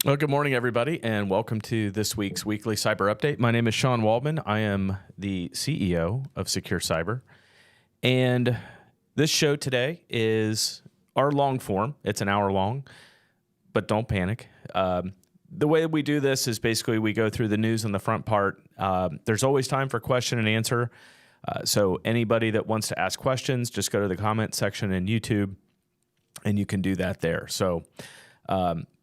Well, good morning, everybody, and welcome to this week's weekly cyber update. My name is Sean Waldman. I am the CEO of SecureCyber, and this show today is our long form. It's an hour long, but don't panic. The way we do this is basically we go through the news in the front part. There's always time for question and answer, so anybody that wants to ask questions, just go to the comment section in YouTube, and you can do that there. So.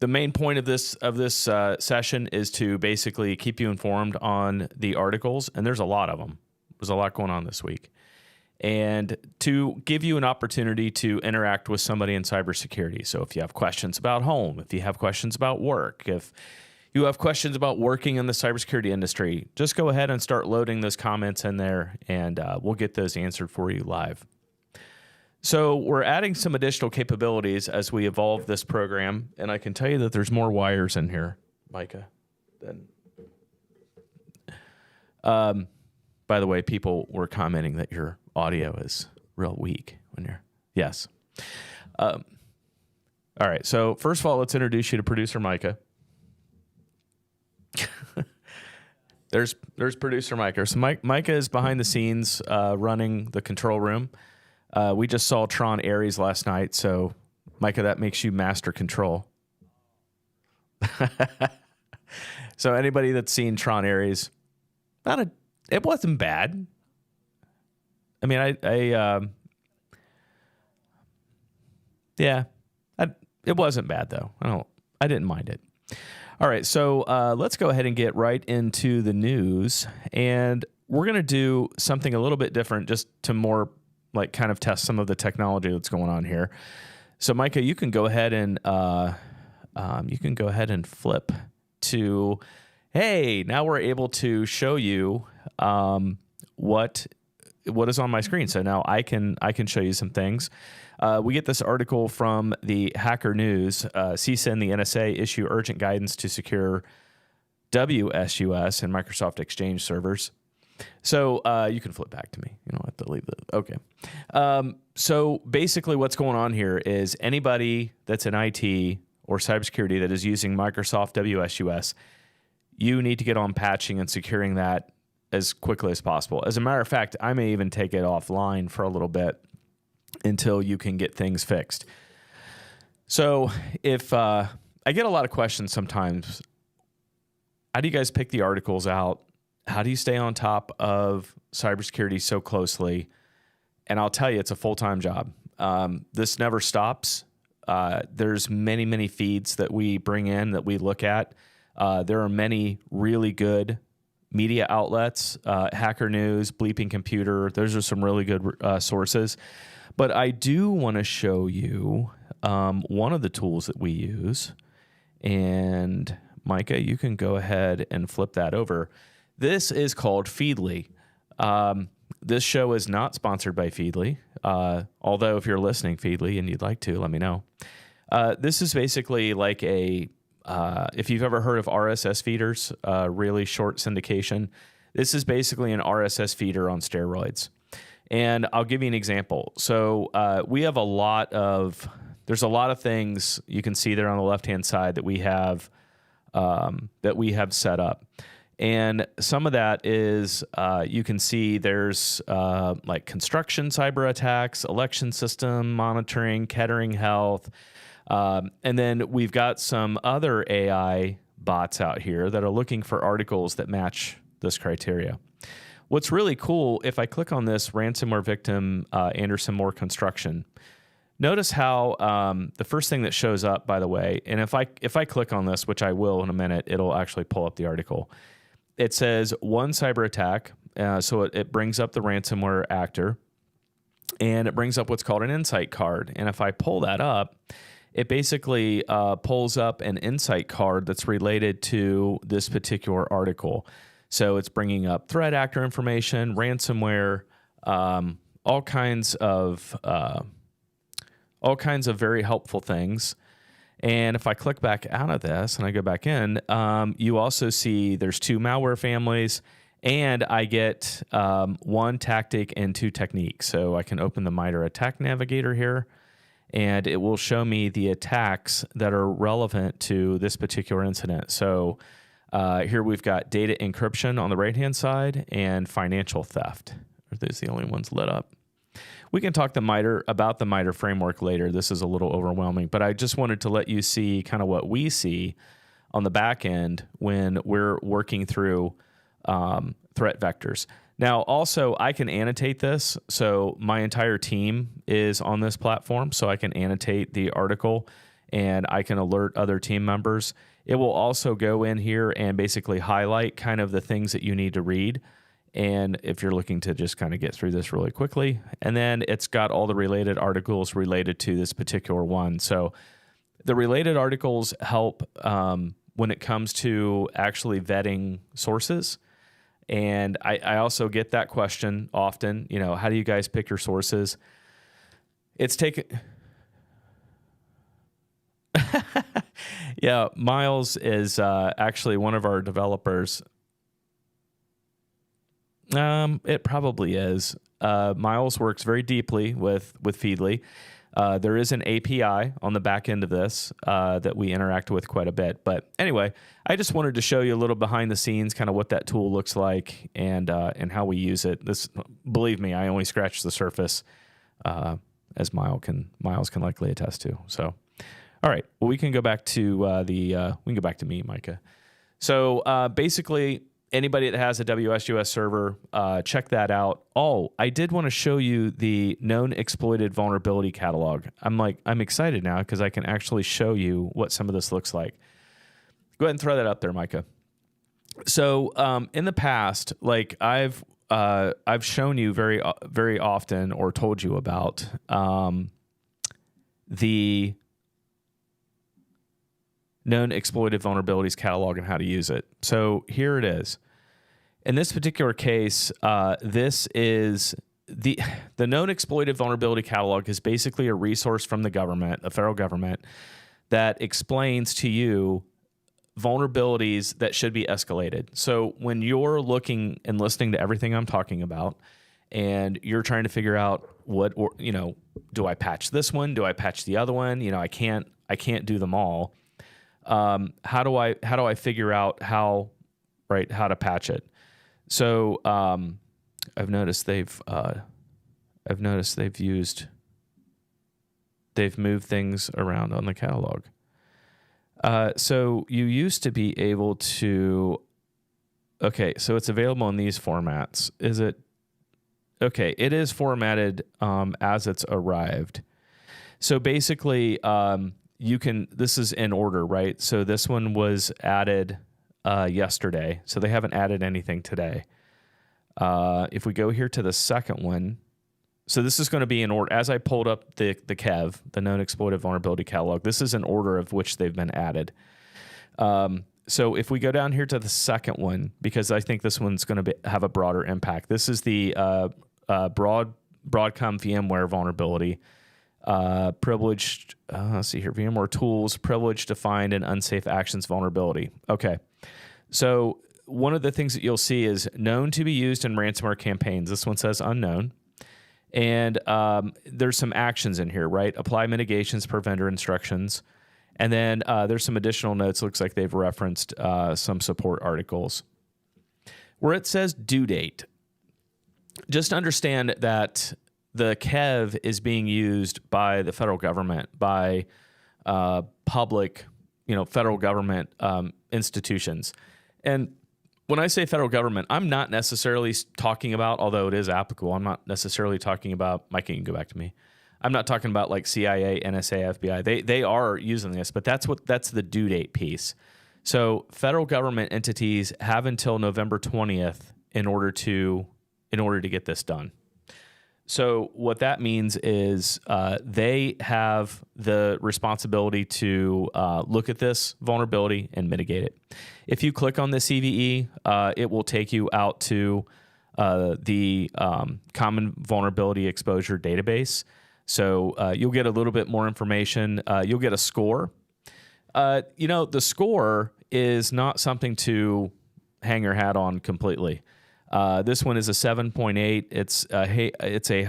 The main point of this session is to basically keep you informed on the articles, and there's a lot of them. There's a lot going on this week, and to give you an opportunity to interact with somebody in cybersecurity. So if you have questions about home, if you have questions about work, if you have questions about working in the cybersecurity industry, just go ahead and start loading those comments in there, and we'll get those answered for you live. So we're adding some additional capabilities as we evolve this program, and I can tell you that there's more wires in here, Micah. By the way, people were commenting that your audio is real weak when you're, yes. All right, so first of all, let's introduce you to producer Micah. There's producer Micah. So Micah is behind the scenes running the control room. We just saw Tron Ares last night, so Micah, that makes you master control. So anybody that's seen Tron Ares, it wasn't bad. I mean, it wasn't bad though. I didn't mind it. All right, so let's go ahead and get right into the news, and we're gonna do something a little bit different, just to more like kind of test some of the technology that's going on here. So Micah, you can go ahead and flip to, hey, now we're able to show you what is on my screen. So now I can show you some things. We get this article from the Hacker News. CISA and the NSA issue urgent guidance to secure WSUS and Microsoft Exchange servers. So you can flip back to me. You don't have to leave it. Okay. So basically what's going on here is anybody that's in IT or cybersecurity that is using Microsoft WSUS, you need to get on patching and securing that as quickly as possible. As a matter of fact, I may even take it offline for a little bit until you can get things fixed. So if I get a lot of questions sometimes, how do you guys pick the articles out? How do you stay on top of cybersecurity so closely? And I'll tell you, it's a full-time job. This never stops. There's many, many feeds that we bring in that we look at. There are many really good media outlets, Hacker News, Bleeping Computer. Those are some really good sources. But I do want to show you one of the tools that we use. And Micah, you can go ahead and flip that over. This is called Feedly. This show is not sponsored by Feedly, although if you're listening, Feedly, and you'd like to, let me know. This is basically like if you've ever heard of RSS feeders, really short syndication, this is basically an RSS feeder on steroids. And I'll give you an example. So we have there's a lot of things you can see there on the left-hand side that we have set up. And some of that is you can see there's like construction cyber attacks, election system monitoring, Kettering Health. And then we've got some other AI bots out here that are looking for articles that match this criteria. What's really cool, if I click on this ransomware victim, Anderson Moore Construction, notice how the first thing that shows up, by the way, and if I click on this, which I will in a minute, it'll actually pull up the article. It says one cyber attack, so it brings up the ransomware actor, and it brings up what's called an insight card. And if I pull that up, it basically pulls up an insight card that's related to this particular article. So it's bringing up threat actor information, ransomware, all kinds of very helpful things. And if I click back out of this and I go back in, you also see there's 2 malware families, and I get 1 tactic and 2 techniques. So I can open the MITRE Attack Navigator here, and it will show me the attacks that are relevant to this particular incident. So here we've got data encryption on the right-hand side and financial theft. Are those the only ones lit up? We can talk about the MITRE framework later. This is a little overwhelming, but I just wanted to let you see kind of what we see on the back end when we're working through threat vectors. Now, also, I can annotate this. So my entire team is on this platform, so I can annotate the article and I can alert other team members. It will also go in here and basically highlight kind of the things that you need to read. And if you're looking to just kind of get through this really quickly, and then it's got all the related articles related to this particular one. So the related articles help when it comes to actually vetting sources. And I also get that question often, how do you guys pick your sources? It's taken... Yeah, Miles is actually one of our developers. It probably is. Miles works very deeply with Feedly. There is an API on the back end of this that we interact with quite a bit. But anyway, I just wanted to show you a little behind the scenes, kind of what that tool looks like and how we use it. Believe me, I only scratched the surface, as Miles can likely attest to. So, all right. Well, we can go back to we can go back to me, Micah. So basically, anybody that has a WSUS server, check that out. Oh, I did want to show you the known exploited vulnerability catalog. I'm excited now because I can actually show you what some of this looks like. Go ahead and throw that up there, Micah. So in the past, like I've shown you very often or told you about the known exploited vulnerabilities catalog and how to use it. So here it is. In this particular case, this is the known exploited vulnerability catalog is basically a resource from the government, the federal government, that explains to you vulnerabilities that should be escalated. So when you're looking and listening to everything I'm talking about, and you're trying to figure out do I patch this one? Do I patch the other one? I can't do them all. How do I figure out how to patch it? So I've noticed they've moved things around on the catalog. So you used to be able to. Okay, so it's available in these formats. Is it? Okay, it is formatted as it's arrived. So basically, this is in order, right? So this one was added yesterday. So they haven't added anything today. If we go here to the second one, so this is going to be in order. As I pulled up the KEV, the known exploited vulnerability catalog, this is an order of which they've been added. So if we go down here to the second one, because I think this one's going to have a broader impact. This is the Broadcom VMware vulnerability. Privileged, let's see here, VMware tools, privileged defined and unsafe actions vulnerability. Okay. So one of the things that you'll see is known to be used in ransomware campaigns. This one says unknown. And there's some actions in here, right? Apply mitigations per vendor instructions. And then there's some additional notes. Looks like they've referenced some support articles. Where it says due date, just understand that the KEV is being used by the federal government, by public, federal government institutions. And when I say federal government, I'm not necessarily talking about, although it is applicable, I'm not necessarily talking about, Mike, you can go back to me. I'm not talking about like CIA, NSA, FBI. They are using this, but that's the due date piece. So federal government entities have until November 20th in order to get this done. So what that means is they have the responsibility to look at this vulnerability and mitigate it. If you click on the CVE, it will take you out to the Common Vulnerability Exposure Database. So you'll get a little bit more information. You'll get a score. The score is not something to hang your hat on completely. This one is a 7.8. It's a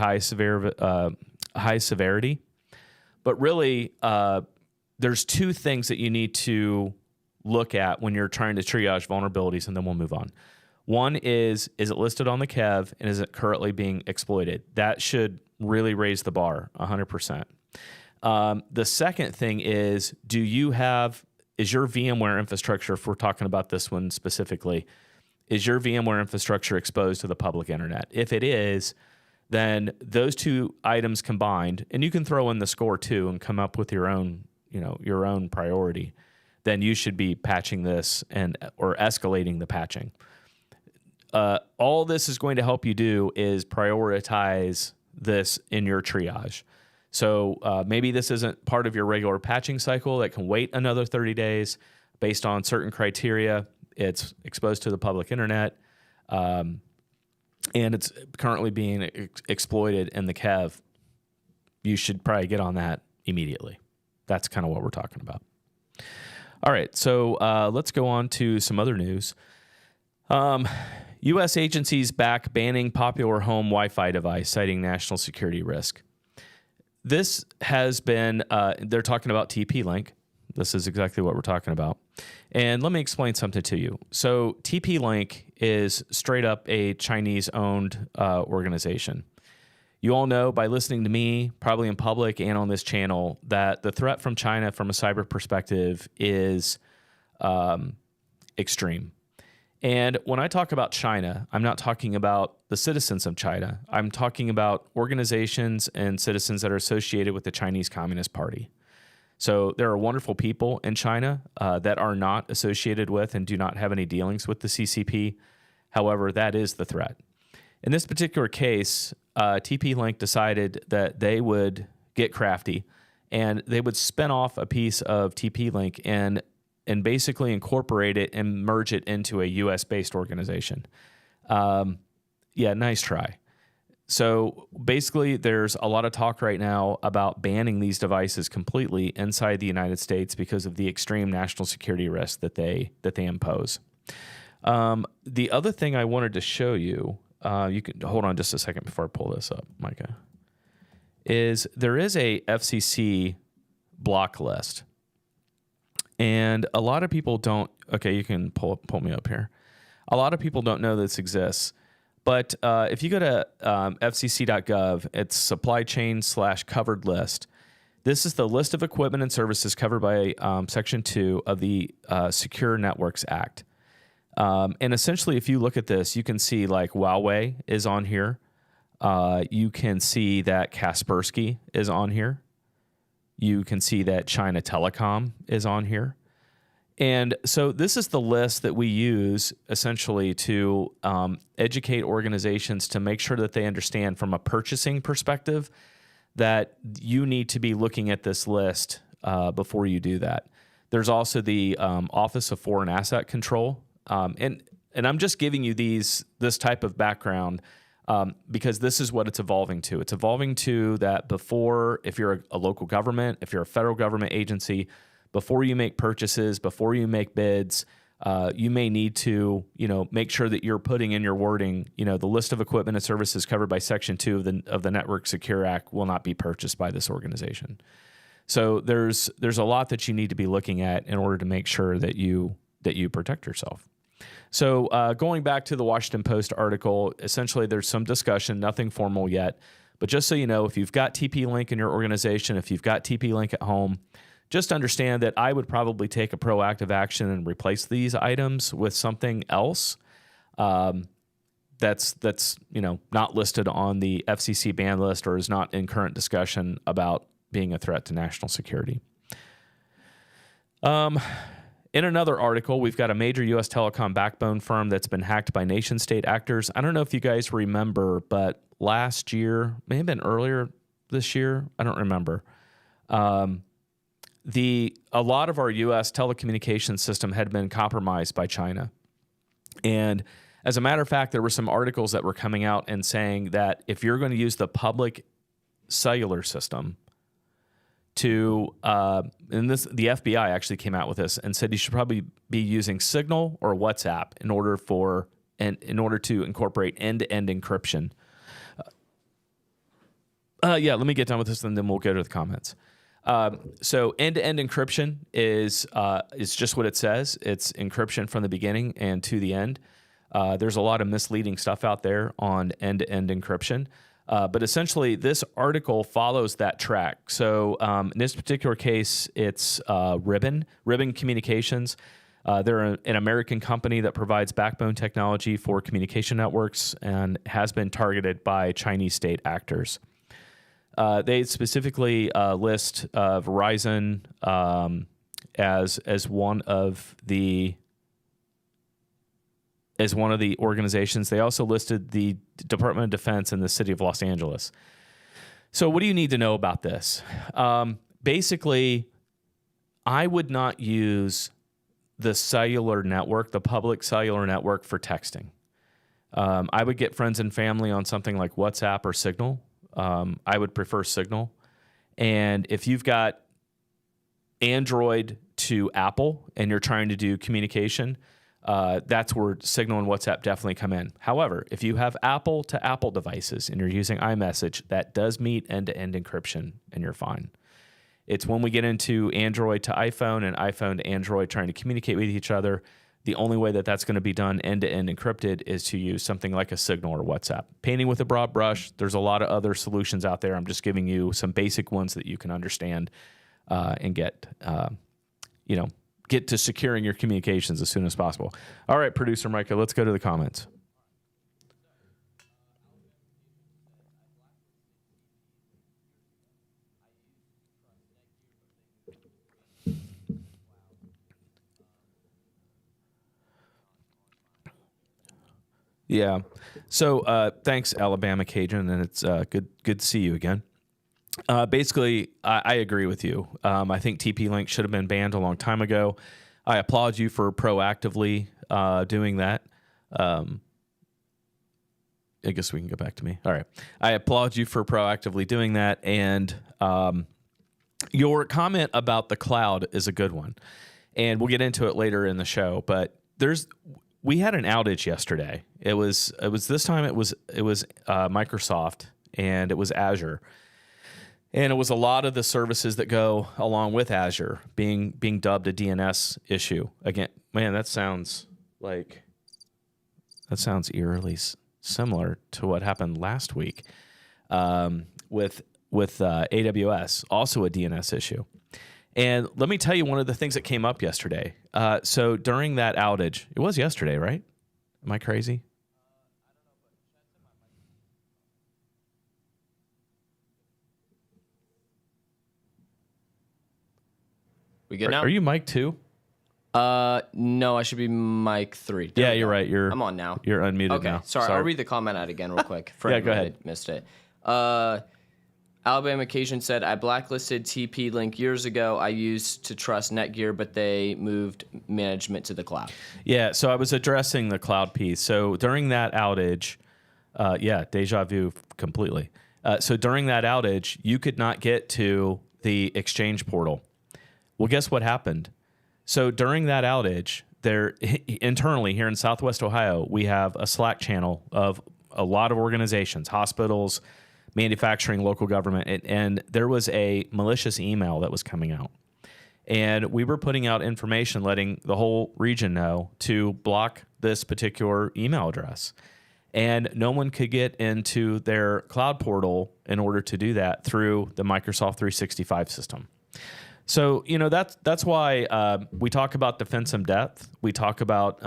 high severity, But really, there's two things that you need to look at when you're trying to triage vulnerabilities, and then we'll move on. One is it listed on the KEV, and is it currently being exploited? That should really raise the bar 100%. The second thing is, is your VMware infrastructure, if we're talking about this one specifically, is your VMware infrastructure exposed to the public internet? If it is, then those two items combined, and you can throw in the score too and come up with your own priority, then you should be patching this or escalating the patching. All this is going to help you do is prioritize this in your triage. So maybe this isn't part of your regular patching cycle that can wait another 30 days based on certain criteria. It's exposed to the public internet, and it's currently being exploited in the KEV. You should probably get on that immediately. That's kind of what we're talking about. All right, so let's go on to some other news. U.S. agencies back banning popular home Wi-Fi device, citing national security risk. This has been, they're talking about TP-Link. This is exactly what we're talking about. And let me explain something to you. So TP-Link is straight up a Chinese-owned organization. You all know by listening to me, probably in public and on this channel, that the threat from China from a cyber perspective is extreme. And when I talk about China, I'm not talking about the citizens of China. I'm talking about organizations and citizens that are associated with the Chinese Communist Party. So there are wonderful people in China that are not associated with and do not have any dealings with the CCP. However, that is the threat. In this particular case, TP-Link decided that they would get crafty and they would spin off a piece of TP-Link and basically incorporate it and merge it into a U.S.-based organization. Yeah, nice try. So basically, there's a lot of talk right now about banning these devices completely inside the United States because of the extreme national security risk that they impose. The other thing I wanted to show you, you can hold on just a second before I pull this up, Micah, is there is a FCC block list. And a lot of people don't, okay, you can pull me up here. A lot of people don't know this exists. But if you go to fcc.gov, it's supply chain /covered list. This is the list of equipment and services covered by Section 2 of the Secure Networks Act. And essentially, if you look at this, you can see like Huawei is on here. You can see that Kaspersky is on here. You can see that China Telecom is on here. And so this is the list that we use essentially to educate organizations to make sure that they understand from a purchasing perspective that you need to be looking at this list before you do that. There's also the Office of Foreign Asset Control. And I'm just giving you this type of background because this is what it's evolving to. It's evolving to that before, if you're a local government, if you're a federal government agency, before you make purchases, before you make bids, you may need to, make sure that you're putting in your wording, the list of equipment and services covered by Section 2 of the Network Secure Act will not be purchased by this organization. So there's a lot that you need to be looking at in order to make sure that you protect yourself. So going back to the Washington Post article, essentially there's some discussion, nothing formal yet, but just so you know, if you've got TP-Link in your organization, if you've got TP-Link at home, just understand that I would probably take a proactive action and replace these items with something else that's not listed on the FCC ban list or is not in current discussion about being a threat to national security. In another article, we've got a major U.S. telecom backbone firm that's been hacked by nation-state actors. I don't know if you guys remember, but last year, may have been earlier this year, I don't remember. A lot of our U.S. telecommunications system had been compromised by China. And as a matter of fact, there were some articles that were coming out and saying that if you're going to use the public cellular system to, the FBI actually came out with this and said you should probably be using Signal or WhatsApp in order to incorporate end-to-end encryption. Let me get done with this and then we'll go to the comments. So end-to-end encryption is just what it says. It's encryption from the beginning and to the end. There's a lot of misleading stuff out there on end-to-end encryption. But essentially, this article follows that track. So in this particular case, it's Ribbon Communications. They're an American company that provides backbone technology for communication networks and has been targeted by Chinese state actors. They specifically list Verizon as one of the organizations. They also listed the Department of Defense and the city of Los Angeles. So what do you need to know about this? Basically, I would not use the cellular network, the public cellular network, for texting. I would get friends and family on something like WhatsApp or Signal. I would prefer Signal. And if you've got Android to Apple and you're trying to do communication, that's where Signal and WhatsApp definitely come in. However, if you have Apple to Apple devices and you're using iMessage, that does meet end-to-end encryption and you're fine. It's when we get into Android to iPhone and iPhone to Android trying to communicate with each other, the only way that that's going to be done end-to-end encrypted is to use something like a Signal or WhatsApp. Painting with a broad brush, there's a lot of other solutions out there. I'm just giving you some basic ones that you can understand and get to securing your communications as soon as possible. All right, producer Micah, let's go to the comments. Yeah. So thanks, Alabama Cajun, and it's good to see you again. Basically, I agree with you. I think TP-Link should have been banned a long time ago. I applaud you for proactively doing that. I guess we can go back to me. All right. I applaud you for proactively doing that. And your comment about the cloud is a good one. And we'll get into it later in the show. But we had an outage yesterday. It was this time it was Microsoft and it was Azure. And it was a lot of the services that go along with Azure being dubbed a DNS issue. Again, man, that sounds eerily similar to what happened last week with AWS, also a DNS issue. And let me tell you one of the things that came up yesterday. So during that outage, it was yesterday, right? Am I crazy? We good now? Are you mic 2? No, I should be mic 3. Yeah, you're right. I'm on now. You're unmuted okay. now. Sorry, I'll read the comment out again real quick. Yeah, go ahead. Missed it. Alabama Cajun said, I blacklisted TP-Link years ago. I used to trust Netgear, but they moved management to the cloud. Yeah, so I was addressing the cloud piece. So during that outage, deja vu completely. So during that outage, you could not get to the Exchange portal. Well, guess what happened? So during that outage, there internally here in Southwest Ohio, we have a Slack channel of a lot of organizations, hospitals, manufacturing, local government, and there was a malicious email that was coming out. And we were putting out information letting the whole region know to block this particular email address. And no one could get into their cloud portal in order to do that through the Microsoft 365 system. So, that's why we talk about defense in depth. We talk about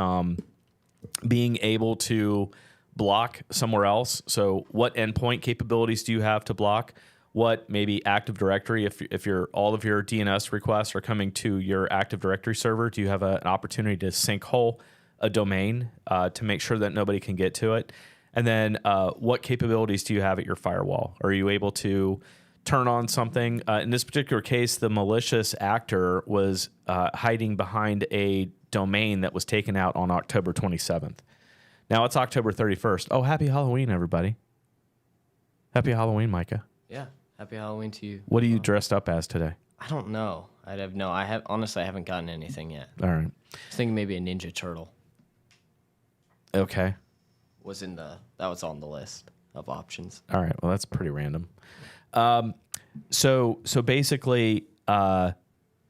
being able to block somewhere else. So what endpoint capabilities do you have to block? What maybe Active Directory, if all of your DNS requests are coming to your Active Directory server, do you have an opportunity to sinkhole a domain to make sure that nobody can get to it? And then what capabilities do you have at your firewall? Are you able to turn on something? In this particular case, the malicious actor was hiding behind a domain that was taken out on October 27th. Now it's October 31st. Oh, happy Halloween, everybody. Happy Halloween, Micah. Yeah, happy Halloween to you. What are you dressed up as today? I don't know. I haven't gotten anything yet. All right. I was thinking maybe a Ninja Turtle. Okay. That was on the list of options. All right. Well, that's pretty random. So basically,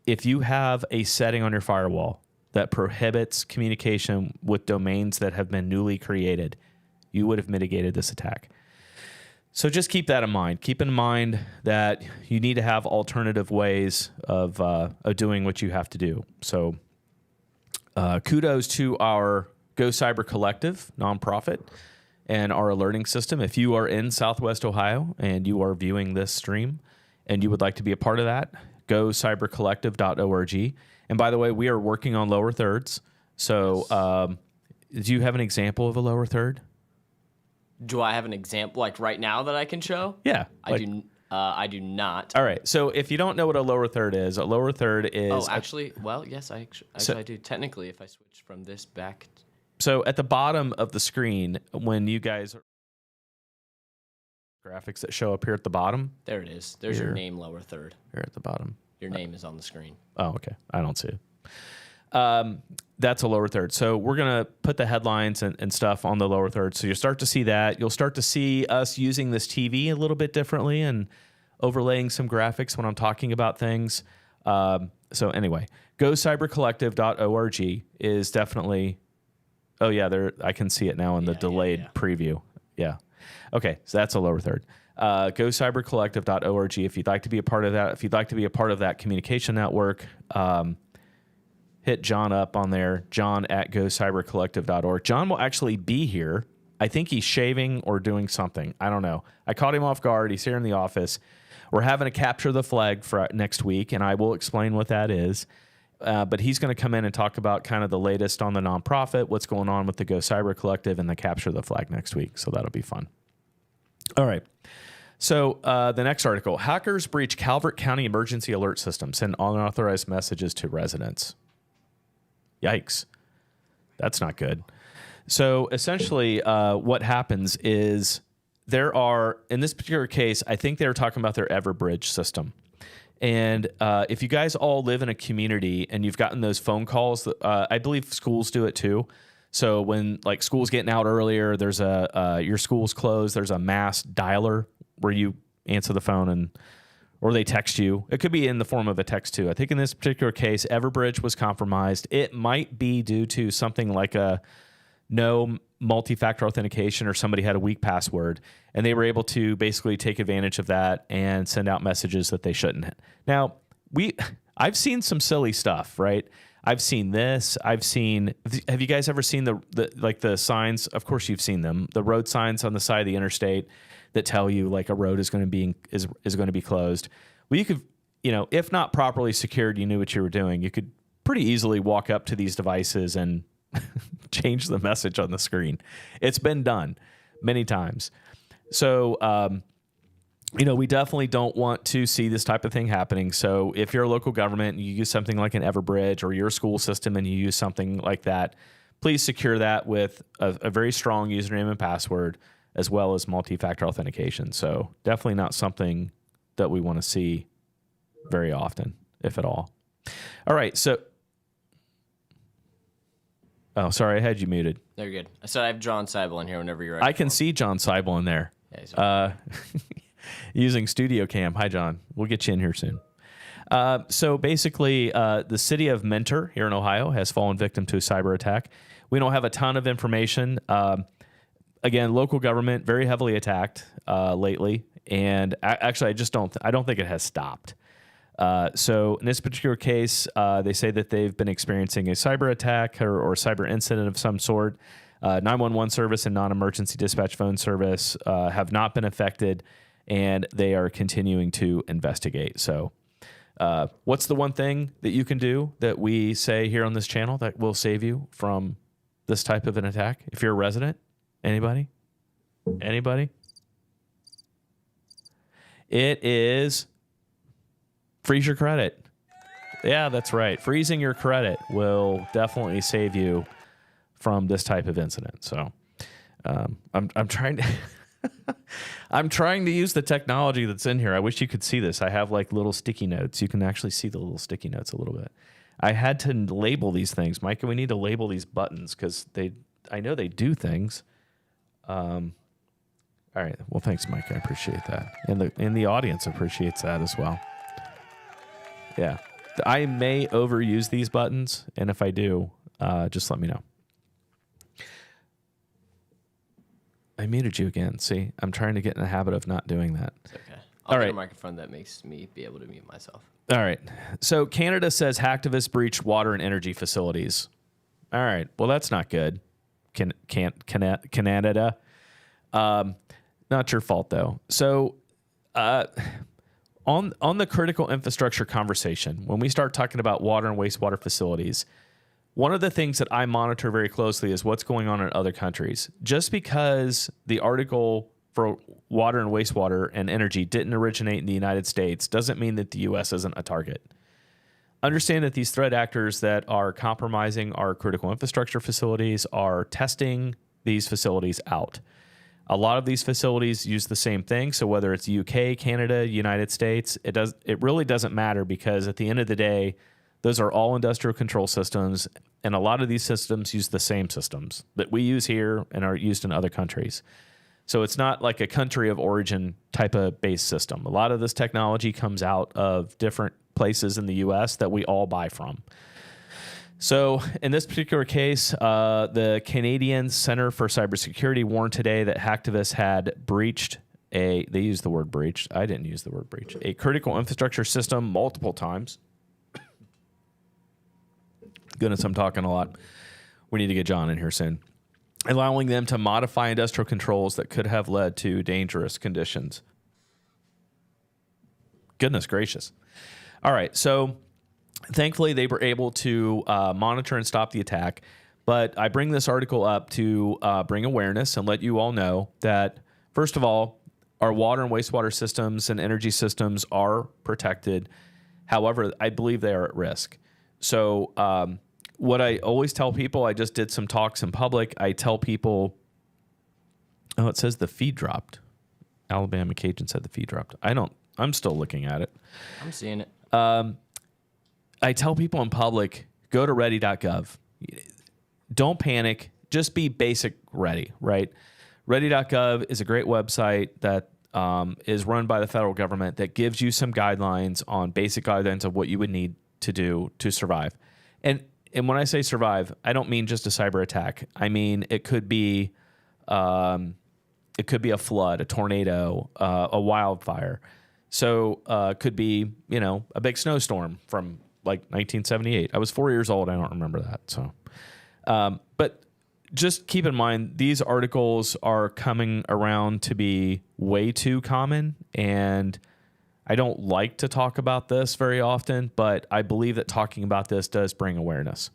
if you have a setting on your firewall that prohibits communication with domains that have been newly created, you would have mitigated this attack. So just keep that in mind. Keep in mind that you need to have alternative ways of doing what you have to do. So kudos to our Go Cyber Collective nonprofit and our alerting system. If you are in Southwest Ohio and you are viewing this stream and you would like to be a part of that, go cybercollective.org. And by the way, we are working on lower thirds. So do you have an example of a lower third? Do I have an example like right now that I can show? Yeah. I do not. All right. So if you don't know what a lower third is, a lower third is... Oh, actually, well, yes, I do. Technically, if I switch from this back... So at the bottom of the screen, when you guys... graphics that show up here at the bottom. There it is. There's your name, lower third. Here at the bottom. Your name is on the screen. Oh, okay. I don't see it. That's a lower third. So we're going to put the headlines and stuff on the lower third. So you'll start to see that. You'll start to see us using this TV a little bit differently and overlaying some graphics when I'm talking about things. So anyway, go cybercollective.org is definitely... Oh, yeah, there. I can see it now in the delayed preview. Yeah. Okay, so that's a lower third. Go cybercollective.org if you'd like to be a part of that. If you'd like to be a part of that communication network, hit John up on there, john@gocybercollective.org. John will actually be here. I think he's shaving or doing something. I don't know. I caught him off guard. He's here in the office. We're having to capture the flag for next week, and I will explain what that is. But he's going to come in and talk about kind of the latest on the nonprofit, what's going on with the Go Cyber Collective, and the capture the flag next week. So that'll be fun. All right. So the next article, hackers breach Calvert County emergency alert system, send unauthorized messages to residents. Yikes. That's not good. So essentially what happens is there are, in this particular case, I think they were talking about their Everbridge system. And if you guys all live in a community and you've gotten those phone calls, I believe schools do it too. So when like school's getting out earlier, there's your school's closed, there's a mass dialer where you answer the phone or they text you. It could be in the form of a text too. I think in this particular case, Everbridge was compromised. It might be due to something like no multi-factor authentication or somebody had a weak password and they were able to basically take advantage of that and send out messages that they shouldn't. Now, I've seen some silly stuff, right? I've seen this. have you guys ever seen the signs? Of course you've seen them. The road signs on the side of the interstate that tell you like a road is going to be closed. Well, you could, if not properly secured, you knew what you were doing. You could pretty easily walk up to these devices and change the message on the screen. It's been done many times. So, we definitely don't want to see this type of thing happening. So if you're a local government and you use something like an Everbridge or your school system and you use something like that, please secure that with a very strong username and password as well as multi-factor authentication. So definitely not something that we want to see very often, if at all. All right. So, oh, sorry, I had you muted. They're good. So I have John Seibel in here whenever you're ready. I can see John Seibel in there. Yeah, using Studio Cam. Hi, John. We'll get you in here soon. So basically, the city of Mentor here in Ohio has fallen victim to a cyber attack. We don't have a ton of information. Again, local government very heavily attacked lately, and actually, I don't think it has stopped. So in this particular case, they say that they've been experiencing a cyber attack or cyber incident of some sort. 911 service and non-emergency dispatch phone service have not been affected, and they are continuing to investigate. So what's the one thing that you can do that we say here on this channel that will save you from this type of an attack? If you're a resident, anybody? It is freeze your credit. Yeah, that's right. Freezing your credit will definitely save you from this type of incident. So I'm trying to I'm trying to use the technology that's in here. I wish you could see this. I have like little sticky notes. You can actually see the little sticky notes a little bit. I had to label these things. Micah, we need to label these buttons because I know they do things. All right. Well, thanks, Mike. I appreciate that. And the audience appreciates that as well. Yeah. I may overuse these buttons, and if I do, just let me know. I muted you again. See, I'm trying to get in the habit of not doing that. It's okay. I'll get a microphone that makes me be able to mute myself. All right. So Canada says hacktivists breached water and energy facilities. All right. Well, that's not good. Canada. Not your fault, though. So on the critical infrastructure conversation, when we start talking about water and wastewater facilities, one of the things that I monitor very closely is what's going on in other countries. Just because the article for water and wastewater and energy didn't originate in the United States doesn't mean that the U.S. isn't a target. Understand that these threat actors that are compromising our critical infrastructure facilities are testing these facilities out. A lot of these facilities use the same thing. So whether it's UK, Canada, United States, it really doesn't matter, because at the end of the day, those are all industrial control systems, and a lot of these systems use the same systems that we use here and are used in other countries. So it's not like a country of origin type of base system. A lot of this technology comes out of different places in the U.S. that we all buy from. So in this particular case, the Canadian Center for Cybersecurity warned today that hacktivists had breached they used the word breached. I didn't use the word breach. A critical infrastructure system multiple times. Goodness, I'm talking a lot. We need to get John in here soon. Allowing them to modify industrial controls that could have led to dangerous conditions. Goodness gracious. All right, so thankfully they were able to monitor and stop the attack. But I bring this article up to bring awareness and let you all know that, first of all, our water and wastewater systems and energy systems are protected. However, I believe they are at risk. So what I always tell people, I just did some talks in public. I tell people, oh, it says the feed dropped. Alabama Cajun said the feed dropped. I'm still looking at it. I'm seeing it. I tell people in public, go to ready.gov. Don't panic. Just be basic ready, right? Ready.gov is a great website that is run by the federal government that gives you some guidelines on basic guidelines of what you would need to do to survive. And when I say survive, I don't mean just a cyber attack. I mean, it could be a flood, a tornado, a wildfire. So it could be, a big snowstorm from like 1978. I was 4 years old. I don't remember that. So, but just keep in mind, these articles are coming around to be way too common, and I don't like to talk about this very often, but I believe that talking about this does bring awareness.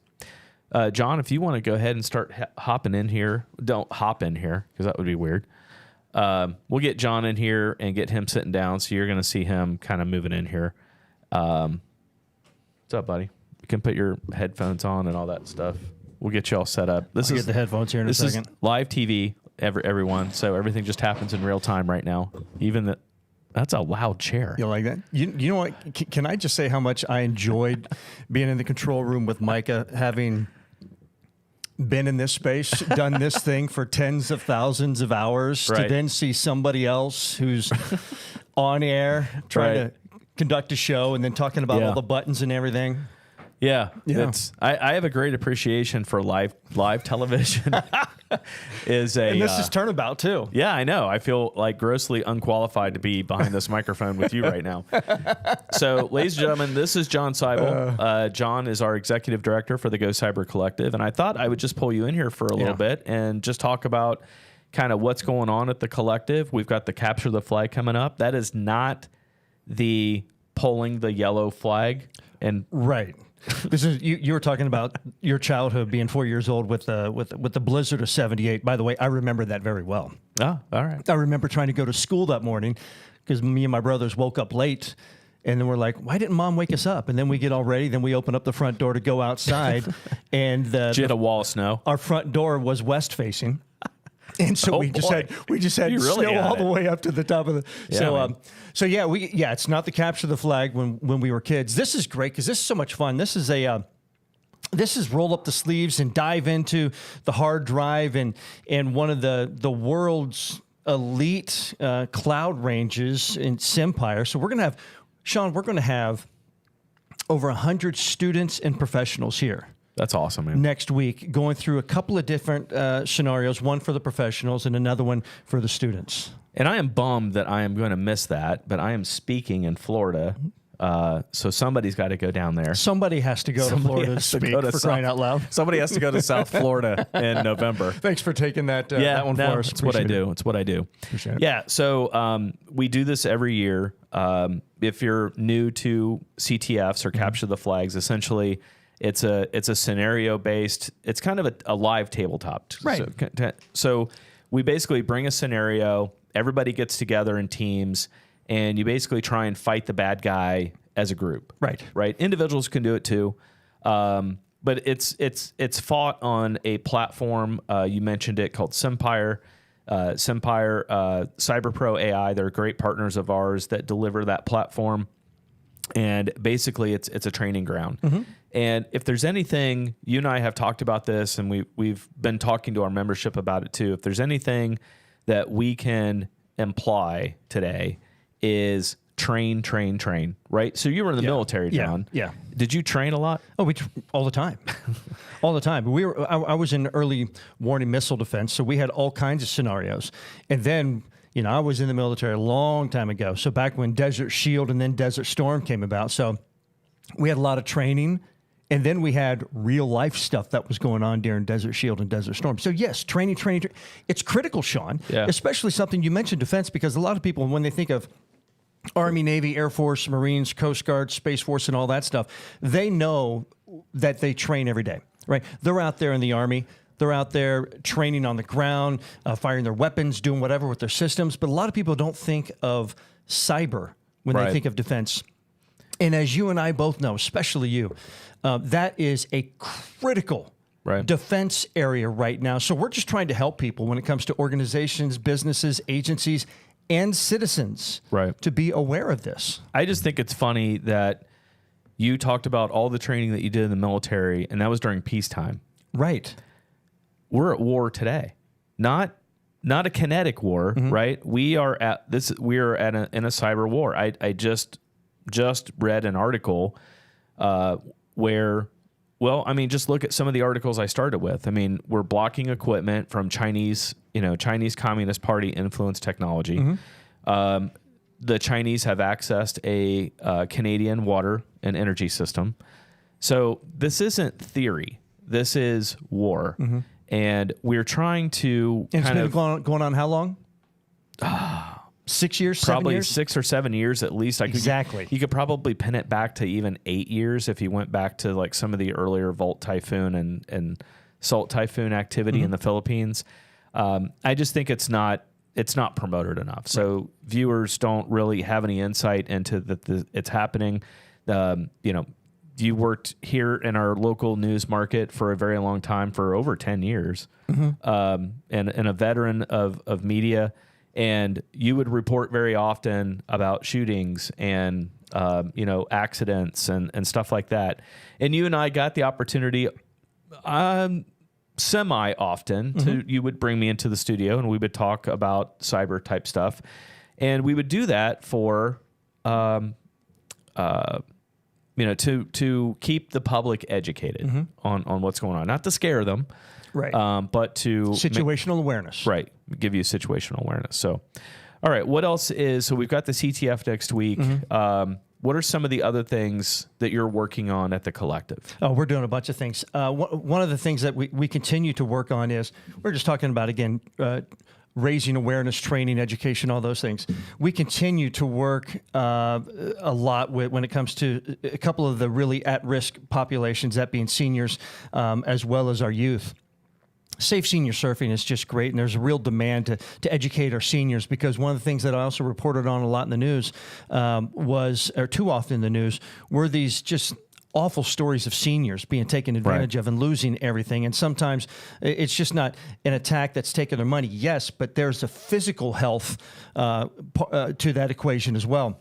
John, if you want to go ahead and start hopping in here, don't hop in here because that would be weird. We'll get John in here and get him sitting down, so you're going to see him kind of moving in here. What's up, buddy? You can put your headphones on and all that stuff. We'll get you all set up. I'll get the headphones here in a second. This is live TV, everyone, so everything just happens in real time right now. That's a loud chair. You like that? You know what? Can I just say how much I enjoyed being in the control room with Micah, having been in this space, done this thing for tens of thousands of hours, right, to then see somebody else who's on air trying to conduct a show and then talking about all the buttons and everything. Yeah. I have a great appreciation for live television. And this is Turnabout too. Yeah, I know. I feel like grossly unqualified to be behind this microphone with you right now. So, ladies and gentlemen, this is John Seibel. John is our executive director for the Go Cyber Collective, and I thought I would just pull you in here for a little bit and just talk about kind of what's going on at the collective. We've got the Capture the Flag coming up. That is not the pulling the yellow flag. And right. This is you were talking about your childhood being 4 years old with the blizzard of '78. By the way, I remember that very well. Oh, all right. I remember trying to go to school that morning because me and my brothers woke up late, and then we're like, "Why didn't Mom wake us up?" And then we get all ready. Then we open up the front door to go outside, and did you hit a wall of snow? Our front door was west facing. And so we just had snow all the way up to the top of the. Yeah, it's not the Capture the Flag when we were kids. This is great because this is so much fun. This is roll up the sleeves and dive into the hard drive and one of the world's elite cloud ranges in SimPire. So we're going to have, Sean, we're going to have over 100 students and professionals here. That's awesome, man. Next week, going through a couple of different scenarios, one for the professionals and another one for the students. And I am bummed that I am going to miss that, but I am speaking in Florida. So somebody's got to go down there. Somebody has to go to Florida to speak, for crying out loud. Somebody has to go to South Florida in November. Thanks for taking that one for us. It's what I do. It's what I do. Appreciate it. Yeah, so we do this every year. If you're new to CTFs or Capture the Flags, essentially it's a scenario based. It's kind of a live tabletop. Right. So we basically bring a scenario. Everybody gets together in teams, and you basically try and fight the bad guy as a group. Right. Right. Individuals can do it too. But it's fought on a platform. You mentioned it, called SimPire. SimPire, CyberPro AI, they're great partners of ours that deliver that platform. And basically it's a training ground. Mm-hmm. And if there's anything, you and I have talked about this, and we've been talking to our membership about it too. If there's anything that we can imply today, is train, right? So you were in the military, John. Yeah. Did you train a lot? Oh, all the time. All the time. I was in early warning missile defense, so we had all kinds of scenarios. And then, I was in the military a long time ago. So back when Desert Shield and then Desert Storm came about. So we had a lot of training. And then we had real life stuff that was going on during Desert Shield and Desert Storm. So yes, training. It's critical, Sean, especially something you mentioned, defense, because a lot of people, when they think of Army, Navy, Air Force, Marines, Coast Guard, Space Force, and all that stuff, they know that they train every day, right? They're out there in the Army. They're out there training on the ground, firing their weapons, doing whatever with their systems. But a lot of people don't think of cyber when they think of defense. And as you and I both know, especially you, that is a critical defense area right now. So we're just trying to help people when it comes to organizations, businesses, agencies, and citizens to be aware of this. I just think it's funny that you talked about all the training that you did in the military, and that was during peacetime. Right. We're at war today, not a kinetic war, right? We are at this. We are in a cyber war. I just read an article where, just look at some of the articles I started with. I mean, we're blocking equipment from Chinese Communist Party influenced technology. The Chinese have accessed a Canadian water and energy system. So this isn't theory. This is war. And we're trying to it's been going on how long? 6 years, 7 probably years? 6 or 7 years at least. Exactly. You could probably pin it back to even 8 years if you went back to like some of the earlier Volt Typhoon and Salt Typhoon activity in the Philippines. I just think it's not promoted enough. So viewers don't really have any insight into that it's happening. You worked here in our local news market for a very long time, for over 10 years, and a veteran of media. And you would report very often about shootings and, accidents and stuff like that. And you and I got the opportunity semi-often you would bring me into the studio and we would talk about cyber type stuff. And we would do that for, to keep the public educated on what's going on. Not to scare them. Right. But to situational awareness. Right. Give you situational awareness. So, all right. What else so we've got the CTF next week. What are some of the other things that you're working on at the collective? Oh, we're doing a bunch of things. One of the things that we continue to work on is, we're just talking about, again, raising awareness, training, education, all those things. We continue to work a lot when it comes to a couple of the really at-risk populations, that being seniors, as well as our youth. Safe senior surfing is just great, and there's a real demand to educate our seniors, because one of the things that I also reported on a lot in the news or too often in the news, were these just awful stories of seniors being taken advantage of and losing everything. And sometimes it's just not an attack that's taking their money. Yes, but there's a physical health to that equation as well.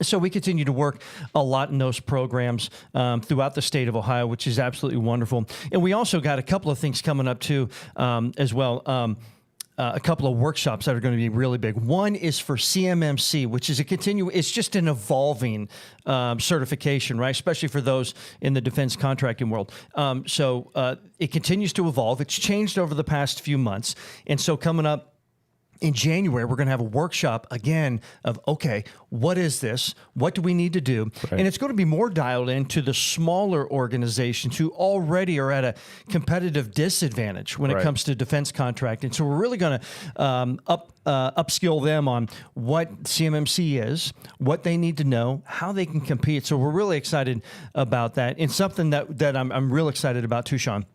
So we continue to work a lot in those programs throughout the state of Ohio, which is absolutely wonderful. And we also got a couple of things coming up too as well. a couple of workshops that are going to be really big. One is for CMMC, which is it's just an evolving certification, right? Especially for those in the defense contracting world. So it continues to evolve. It's changed over the past few months. And so coming up in January, we're going to have a workshop again of, okay, what is this? What do we need to do? Right. And it's going to be more dialed into the smaller organizations who already are at a competitive disadvantage when it comes to defense contracting. So we're really going to upskill them on what CMMC is, what they need to know, how they can compete. So we're really excited about that. And something that I'm real excited about too, Sean,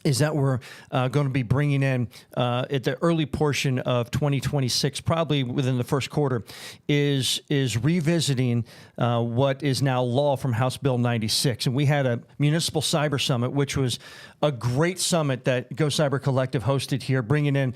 is that we're going to be bringing in at the early portion of 2026, probably within the first quarter, is revisiting what is now law from House Bill 96. And we had a Municipal Cyber Summit, which was a great summit that Go Cyber Collective hosted here, bringing in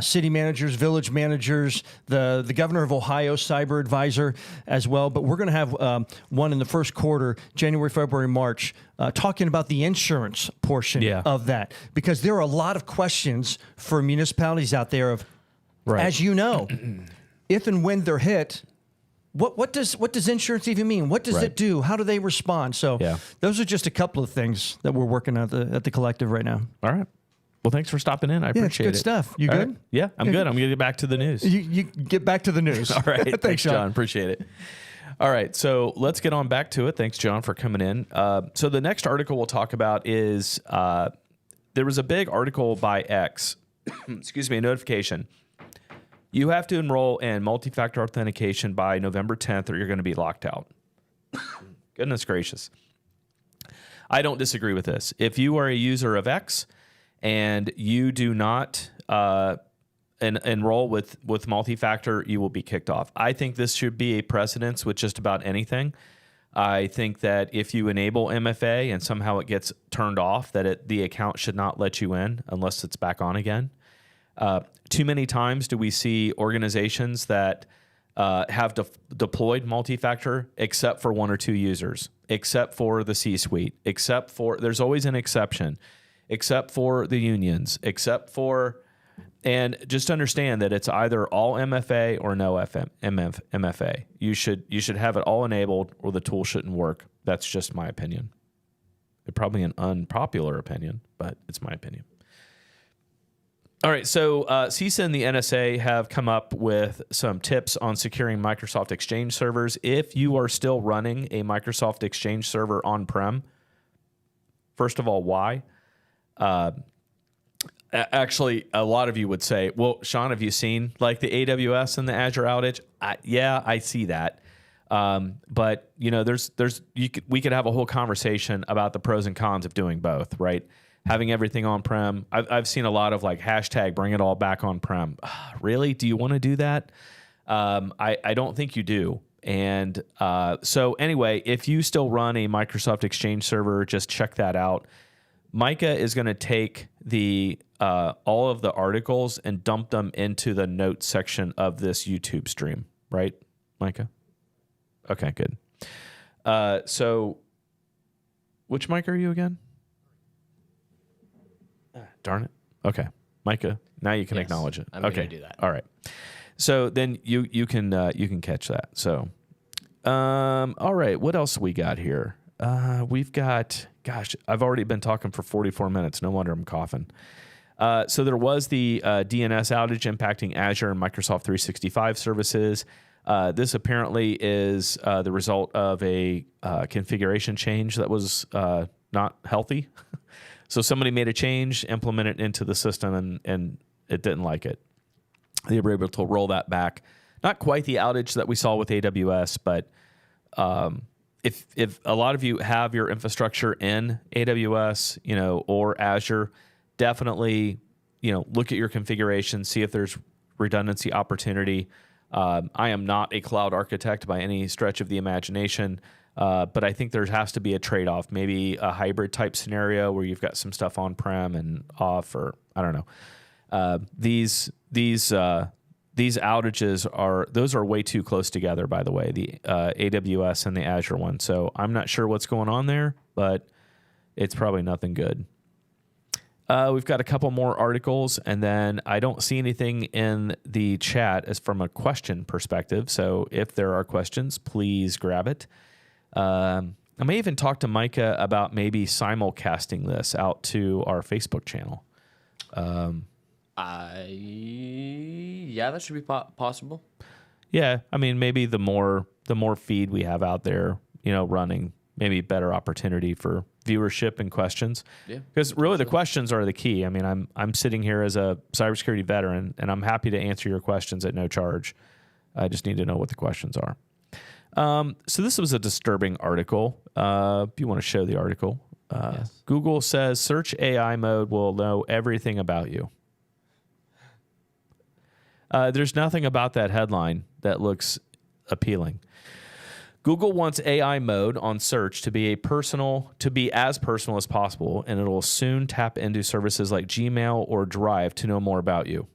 city managers, village managers, the governor of Ohio's cyber advisor as well. But we're going to have one in the first quarter, January, February, March, talking about the insurance portion of that, because there are a lot of questions for municipalities out there of, as you know, if and when they're hit, what does insurance even mean? What does it do? How do they respond? So those are just a couple of things that we're working at the collective right now. All right. Well, thanks for stopping in. I appreciate it. Good stuff. You good? Right. Yeah, I'm good. I'm going to get back to the news. You get back to the news. All right. Thanks, John. Appreciate it. All right, so let's get on back to it. Thanks, John, for coming in. So the next article we'll talk about is there was a big article by X, excuse me, a notification. You have to enroll in multi-factor authentication by November 10th or you're going to be locked out. Goodness gracious. I don't disagree with this. If you are a user of X and you do not enroll with multi-factor, you will be kicked off. I think this should be a precedence with just about anything. I think that if you enable MFA and somehow it gets turned off, that the account should not let you in unless it's back on again. Too many times do we see organizations that have deployed multi-factor except for one or two users, except for the C-suite, except for, there's always an exception, except for the unions, except for... And just understand that it's either all MFA or no MFA. You should have it all enabled or the tool shouldn't work. That's just my opinion. It's probably an unpopular opinion, but it's my opinion. All right, so CISA and the NSA have come up with some tips on securing Microsoft Exchange servers. If you are still running a Microsoft Exchange server on-prem, first of all, why? Actually, a lot of you would say, well, Sean, have you seen like the AWS and the Azure outage? Yeah, I see that. But you know, we could have a whole conversation about the pros and cons of doing both, right? Having everything on-prem. I've seen a lot of like hashtag bring it all back on-prem. Really? Do you want to do that? I don't think you do. And so anyway, if you still run a Microsoft Exchange server, just check that out. Micah is going to take all of the articles and dump them into the notes section of this YouTube stream, right, Micah? Okay, good. So which mic are you again? Darn it. Okay, Micah, now you can acknowledge it. I'm going to do that. All right. So then you can catch that. So all right, what else we got here? We've got, gosh, I've already been talking for 44 minutes. No wonder I'm coughing. So there was the DNS outage impacting Azure and Microsoft 365 services. This apparently is the result of a configuration change that was not healthy. So somebody made a change, implemented it into the system, and it didn't like it. They were able to roll that back. Not quite the outage that we saw with AWS, but if a lot of you have your infrastructure in AWS, or Azure, definitely, look at your configuration, see if there's redundancy opportunity. I am not a cloud architect by any stretch of the imagination, but I think there has to be a trade-off, maybe a hybrid type scenario where you've got some stuff on-prem and off, or I don't know. These outages those are way too close together, by the way, the AWS and the Azure one. So I'm not sure what's going on there, but it's probably nothing good. We've got a couple more articles, and then I don't see anything in the chat as from a question perspective. So if there are questions, please grab it. I may even talk to Micah about maybe simulcasting this out to our Facebook channel. Yeah, that should be possible. Yeah, I mean, maybe the more feed we have out there, running, maybe better opportunity for viewership and questions. Yeah, because really the questions are the key. I mean, I'm sitting here as a cybersecurity veteran, and I'm happy to answer your questions at no charge. I just need to know what the questions are. So this was a disturbing article. If you want to show the article, yes. Google says search AI mode will know everything about you. There's nothing about that headline that looks appealing. Google wants AI mode on search to be as personal as possible, and it'll soon tap into services like Gmail or Drive to know more about you.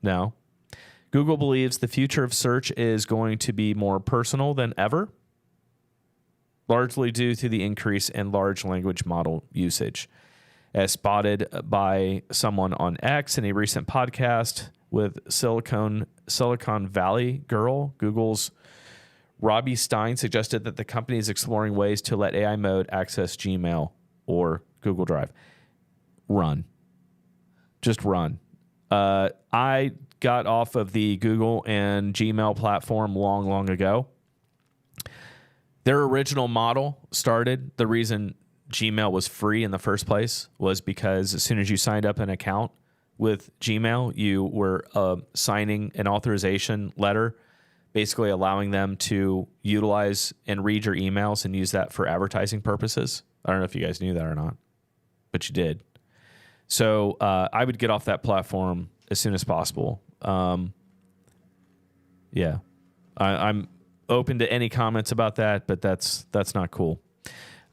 No. Google believes the future of search is going to be more personal than ever, largely due to the increase in large language model usage. As spotted by someone on X in a recent podcast with Silicon Valley Girl, Google's Robbie Stein suggested that the company is exploring ways to let AI mode access Gmail or Google Drive. Run. Just run. I got off of the Google and Gmail platform long ago. Their original model started, the reason Gmail was free in the first place was because as soon as you signed up an account with Gmail, you were signing an authorization letter, basically allowing them to utilize and read your emails and use that for advertising purposes. I don't know if you guys knew that or not, but you did. So I would get off that platform as soon as possible. Yeah, I'm open to any comments about that, but that's not cool.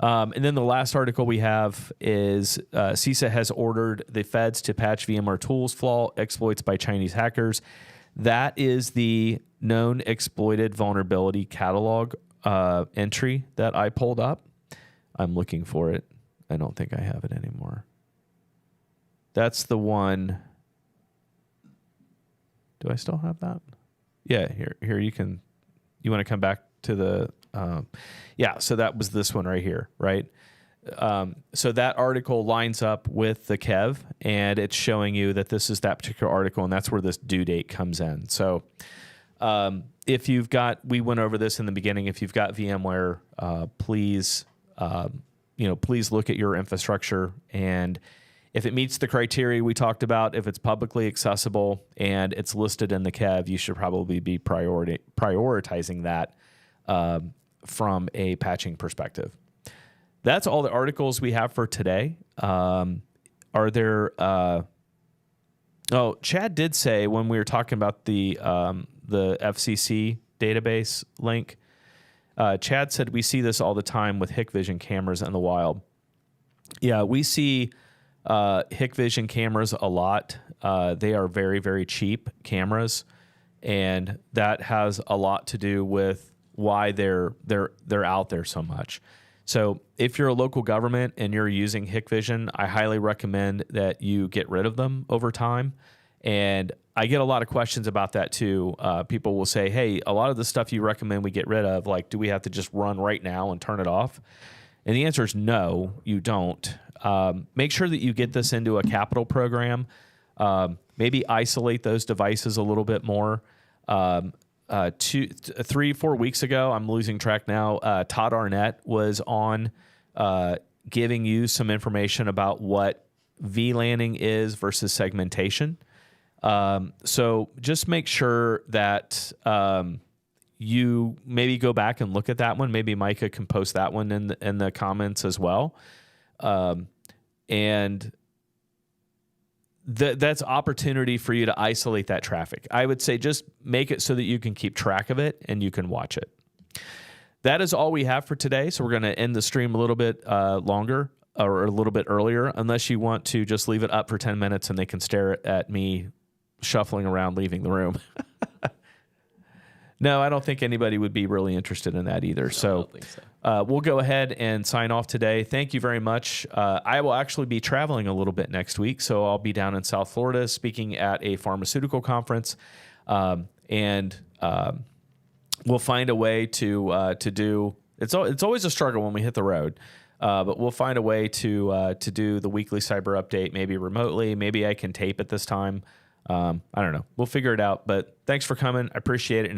And then the last article we have is CISA has ordered the feds to patch VMware tools flaw exploits by Chinese hackers. That is the known exploited vulnerability catalog entry that I pulled up. I'm looking for it. I don't think I have it anymore. That's the one. Do I still have that? Yeah, here you want to come back to the, so that was this one right here, right? So that article lines up with the Kev, and it's showing you that this is that particular article, and that's where this due date comes in. So if you've got, we went over this in the beginning, if you've got VMware, please look at your infrastructure, and if it meets the criteria we talked about, if it's publicly accessible and it's listed in the Kev, you should probably be prioritizing that from a patching perspective. That's all the articles we have for today. Are there? Chad did say when we were talking about the FCC database link, Chad said we see this all the time with Hikvision cameras in the wild. Yeah, we see Hikvision cameras a lot. They are very, very cheap cameras, and that has a lot to do with why they're out there so much. So if you're a local government and you're using Hikvision, I highly recommend that you get rid of them over time. And I get a lot of questions about that too. People will say, hey, a lot of the stuff you recommend we get rid of, like, do we have to just run right now and turn it off? And the answer is no, you don't. Make sure that you get this into a capital program. Maybe isolate those devices a little bit more. 3-4 weeks ago, I'm losing track now, Todd Arnett was on giving you some information about what VLANing is versus segmentation. So just make sure that you maybe go back and look at that one. Maybe Micah can post that one in the comments as well. And that's opportunity for you to isolate that traffic. I would say just make it so that you can keep track of it and you can watch it. That is all we have for today. So we're going to end the stream a little bit longer or a little bit earlier, unless you want to just leave it up for 10 minutes and they can stare at me shuffling around leaving the room. No, I don't think anybody would be really interested in that either. I don't think so. We'll go ahead and sign off today. Thank you very much. I will actually be traveling a little bit next week, so I'll be down in South Florida speaking at a pharmaceutical conference, and we'll find a way to do. It's always a struggle when we hit the road, but we'll find a way to do the weekly cyber update, maybe remotely. Maybe I can tape it this time. I don't know. We'll figure it out. But thanks for coming. I appreciate it. And